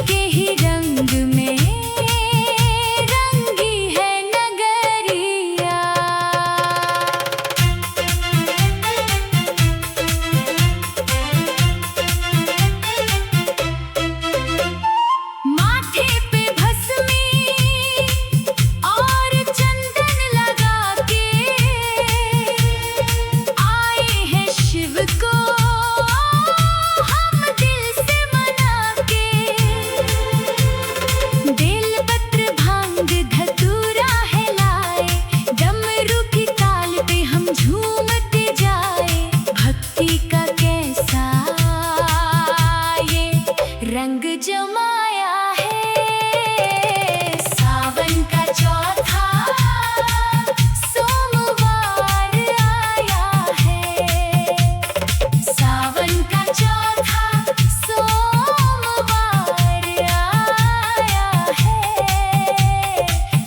के ही रंग में रंगी है नगरिया। माथे पे भस्मी और चंदन लगा के आए हैं शिव को हम दिल से मना के। बेलपत्र भांग धतूरा है लाए, डमरू की ताल पे हम झूमते जाए। भक्ति का कैसा ये रंग जमाया है। सावन का चौथा सोमवार आया है। सावन का चौथा सोमवार आया है।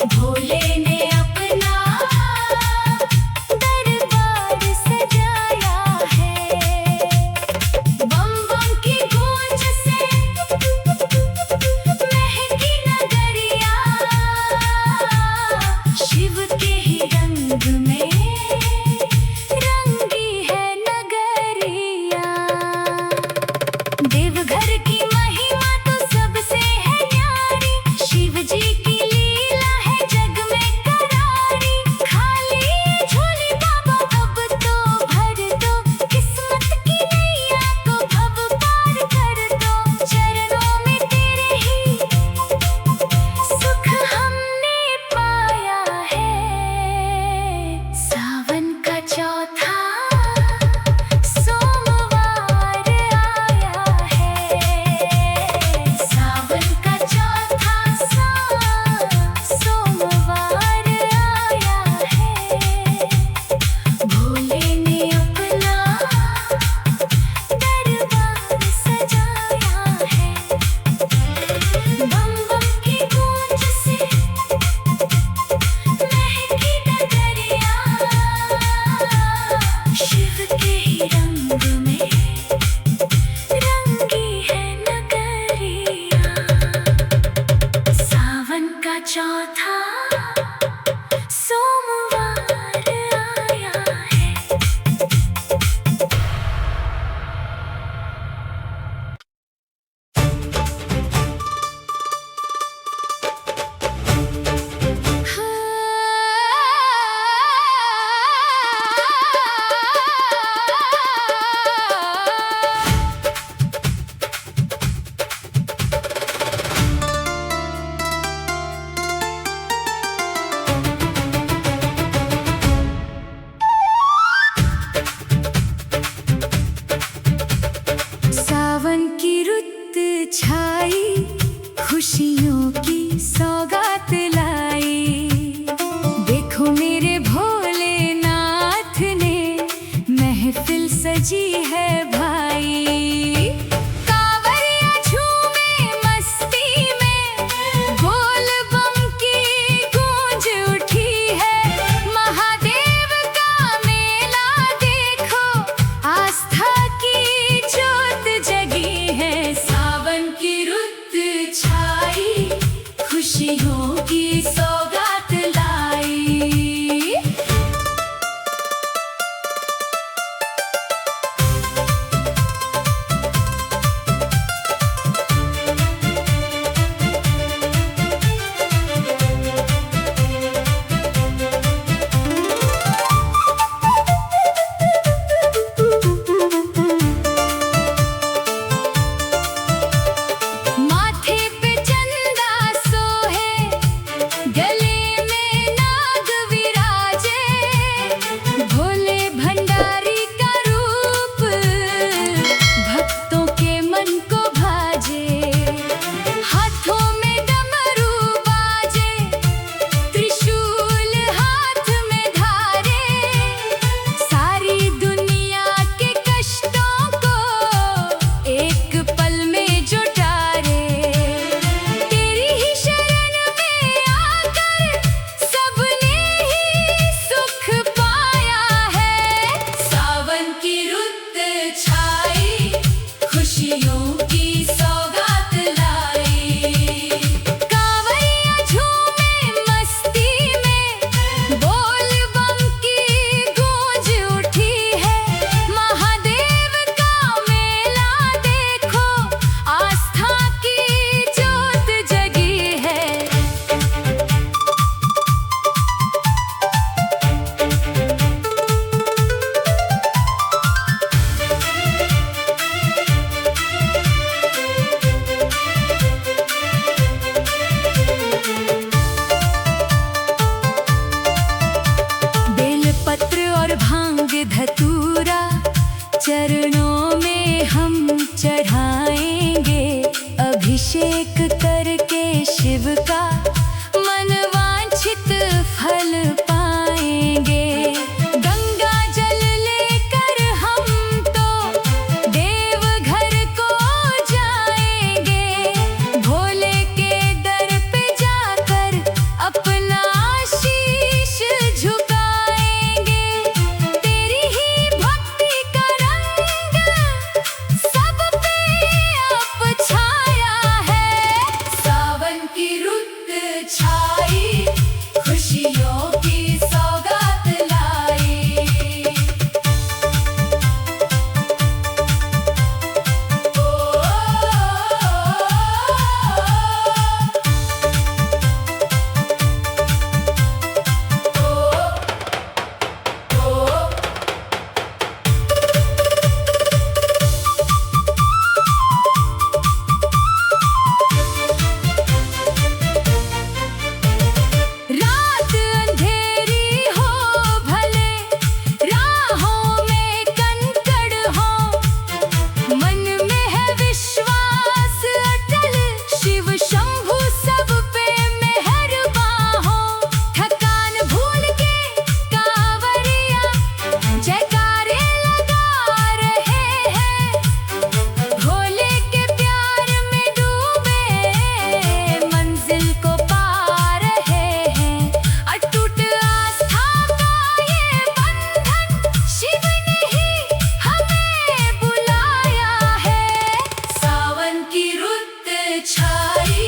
भोले ने अपना दरबार सजाया है। बम बम की गूंज से महकी नगरिया। शिव के ही रंग में रंगी है नगरिया। देवघर की महिमा तो सबसे है न्यारी। शिव जी की लीला है जग में करारी। खाली झोली बाबा अब तो भर दो, किस्मत की नैया को भव पार कर दो। चरणों में तेरे ही सुख हमने पाया है। सावन का चौथा सोमवार आया है। सावन का चौथा सोमवार आया है। भोले ने अपना दरबार सजाया है। बम बम की गूंज से महकी नगरिया। शिव के ही रंग में रंगी है नगरिया। सावन का चौथा सोमवार आया है। अभिषेक करके शिव का मनवांछित फल पाएंगे। गंगा जल लेकर हम तो देवघर को जाएंगे। भोले के दर पे जाकर अपना शीश झुकाएंगे। तेरी ही भक्ति का रंग सब पे अब छाया है। सावन की रुत छाई, खुशियों की सौगात लाई। रात अंधेरी हो भले, राहों में कंकड़ हो, मन में है विश्वास अटल, शिव शंभु सब पे मेहरबान हो। थकान भूल के कांवरिया जयकारे लगा रहे हैं। भोले के प्यार में डूबे मंजिल को पा रहे हैं। अटूट आस्था का ये बंधन, शिव ने ही हमें बुलाया है। सावन की रुत छाई,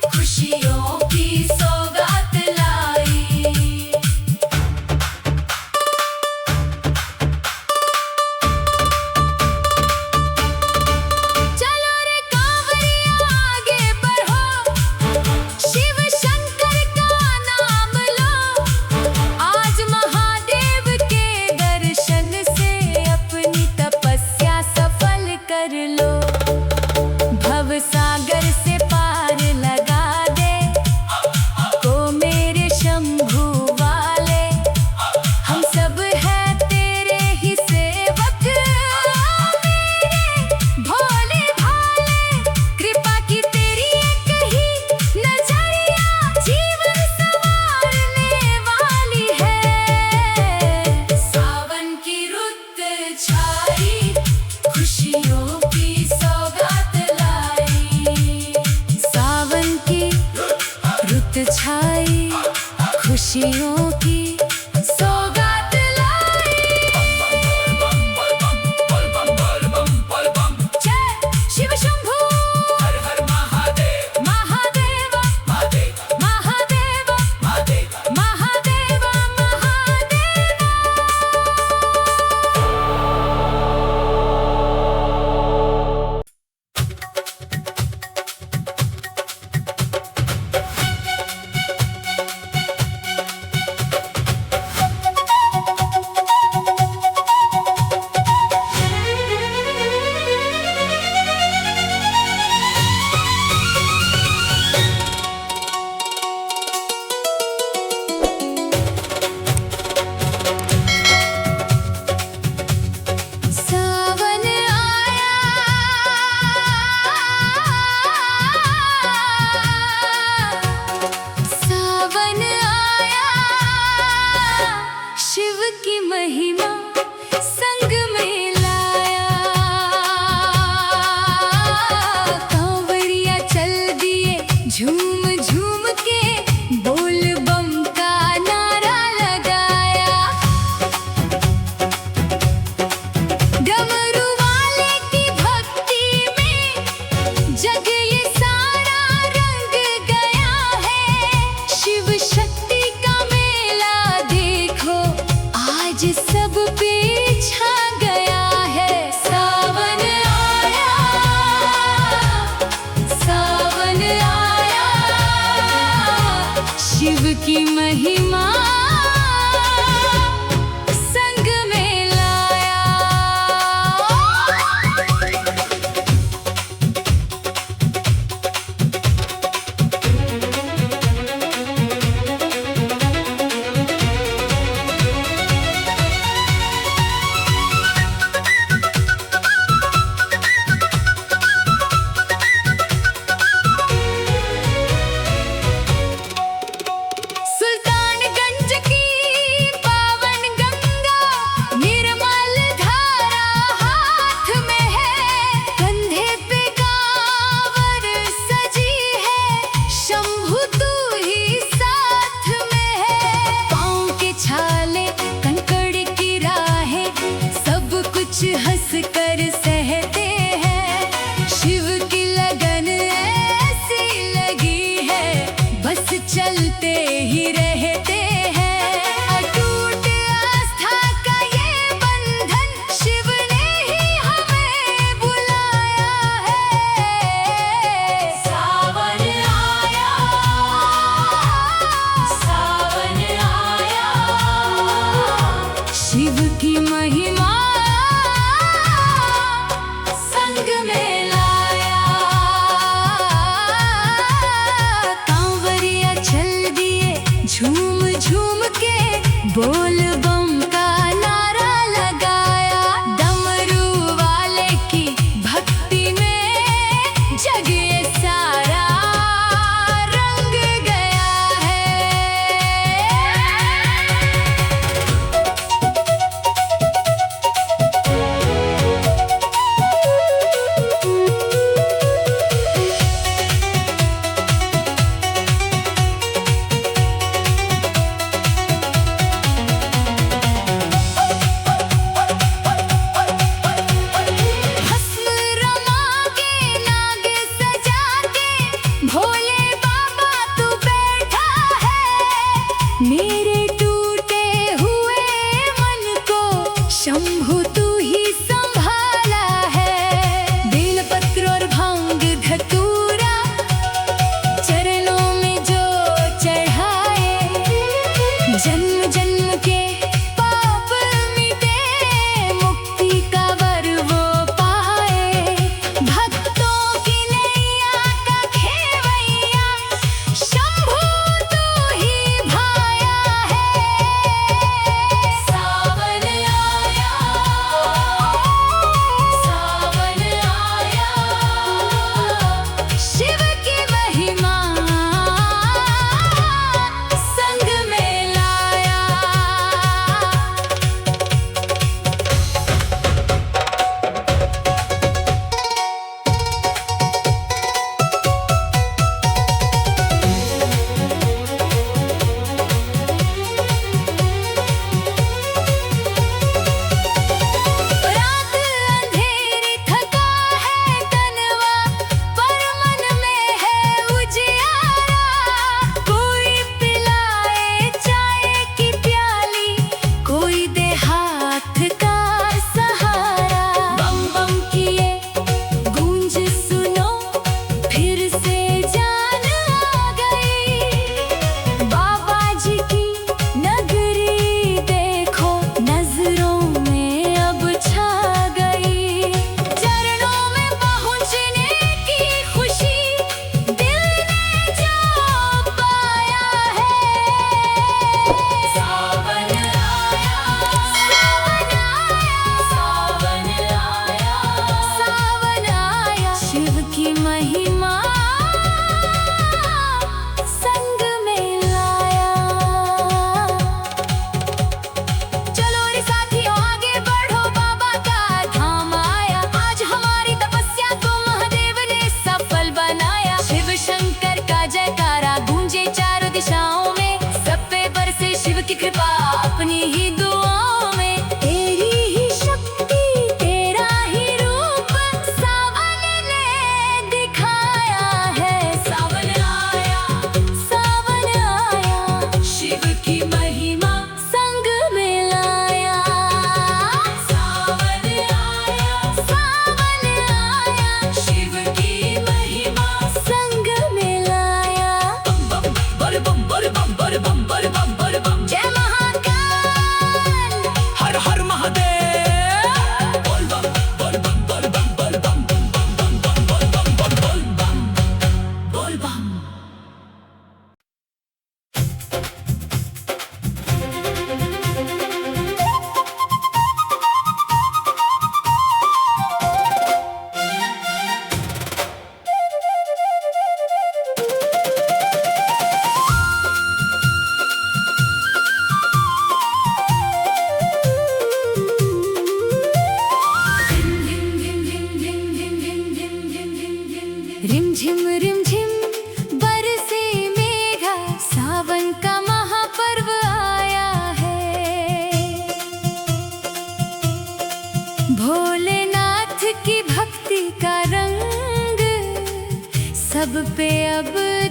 खुशियों की सौगात लाई। चलो रे कांवरिया आगे बढ़ो, शिव शंकर का नाम लो। आज महादेव के दर्शन से अपनी तपस्या सफल कर लो। भव सागर से पार लगा दे को मेरे शंभू वाले। हम सब हैं तेरे ही सेवक, मेरे भोले भाले। कृपा की तेरी एक ही नजरिया जीवन संवारने वाली है। सावन की रुत छाई, खुशियों की सौगात लाई। सावन की रुत छाई, खुशियों की सौगात लाई। जय शिव शंभू, हर हर महादेव, महादेव महादेव, महादेव महादेव, महादेव महादेव। सावन आया, सावन आया, शिव की महिमा संग में लाया। कांवरिया चल दिए झूम झूम के, बोल बम का नारा लगाया। डमरू वाले की भक्ति में जग ये सारा रंग गया है। शिव शक्ति का मेला देखो, आज सब पे छा गया है। सावन आया, सावन आया, शिव की महिमा संग में लाया।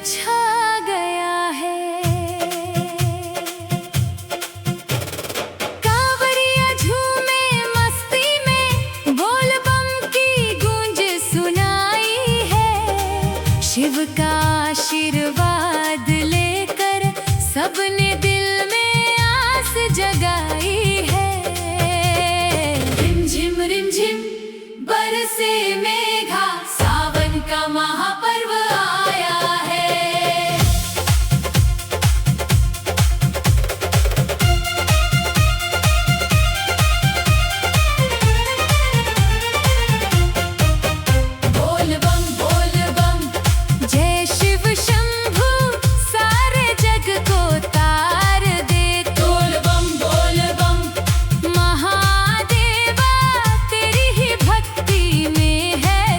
छा गया है। कांवरिया झूमे मस्ती में, बोल बम की गूंज सुनाई है। शिव का आशीर्वाद लेकर सबने दिल में आस जगाई है। रिम झिम बरसे मेघा, सावन का महापर्व आया है। बोल बम जय शिव शंभू, सारे जग को तार दे। बोल बम महादेवा, तेरी ही भक्ति में है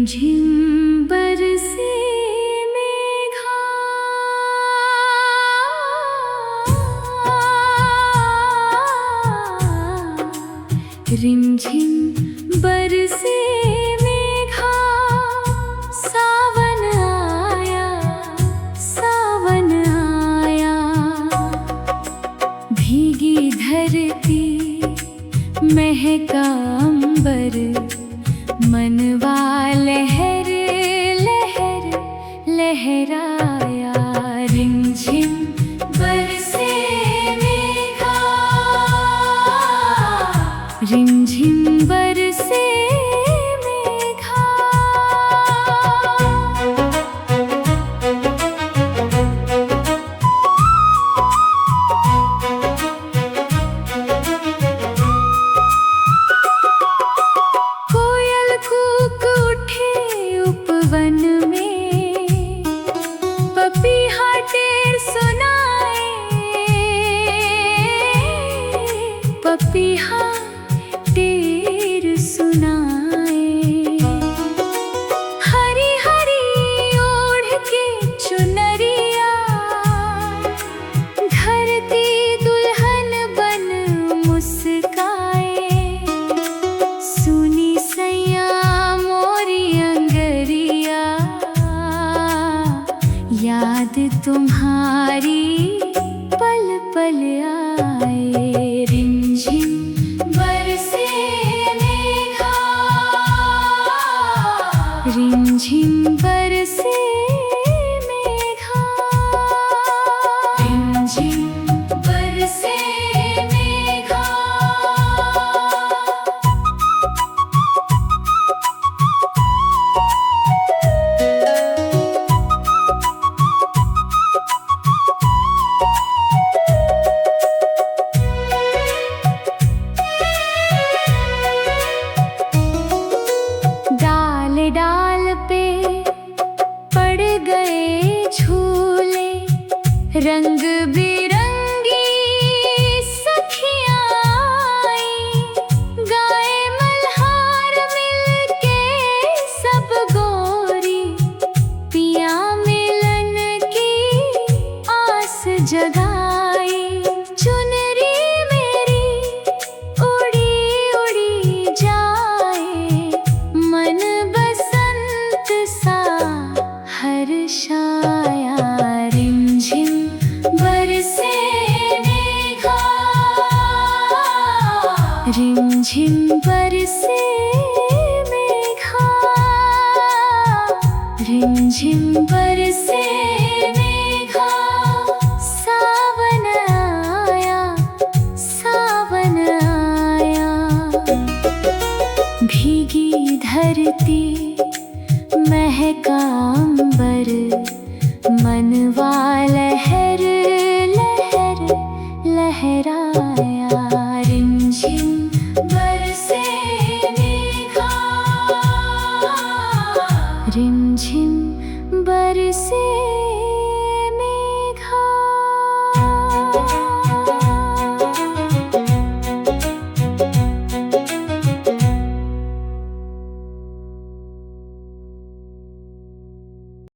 रिमझिम बरसे मेघा, रिमझिम बरसे मेघा, सावन आया, सावन आया। भीगी धरती महका अंबर, मनवा लहर लहर लहराया। रिमझिम बरसे मेघा, रिमझिम बरसे मेघा। कोयल कूक उठे उपवन में, पपीहा टेर सुनाए, पपीहा टेर सुनाए। हरी हरी ओढ़ के चुनरिया, धरती दुल्हन बन मुस्काए। सुनी सैया मोरी अंगरिया, याद तुम्हारी पल पल आए। रिमझिम बरसे मेघा, रिमझिम बरसे मेघा, रिमझिम बरसे मेघा। डाल डाल पे पड़ गए झूले, रंग बिरंगी सखियां आई। गाए मल्हार मिलके सब गोरी, पिया मिलन की आस जगाई। चुनरी मेरी उड़ी उड़ी जाए, मन बसंत सा हर्षाया। रिमझिम बरसे मेघा, रिमझिम बरसे मेघा, रिमझिम बरसे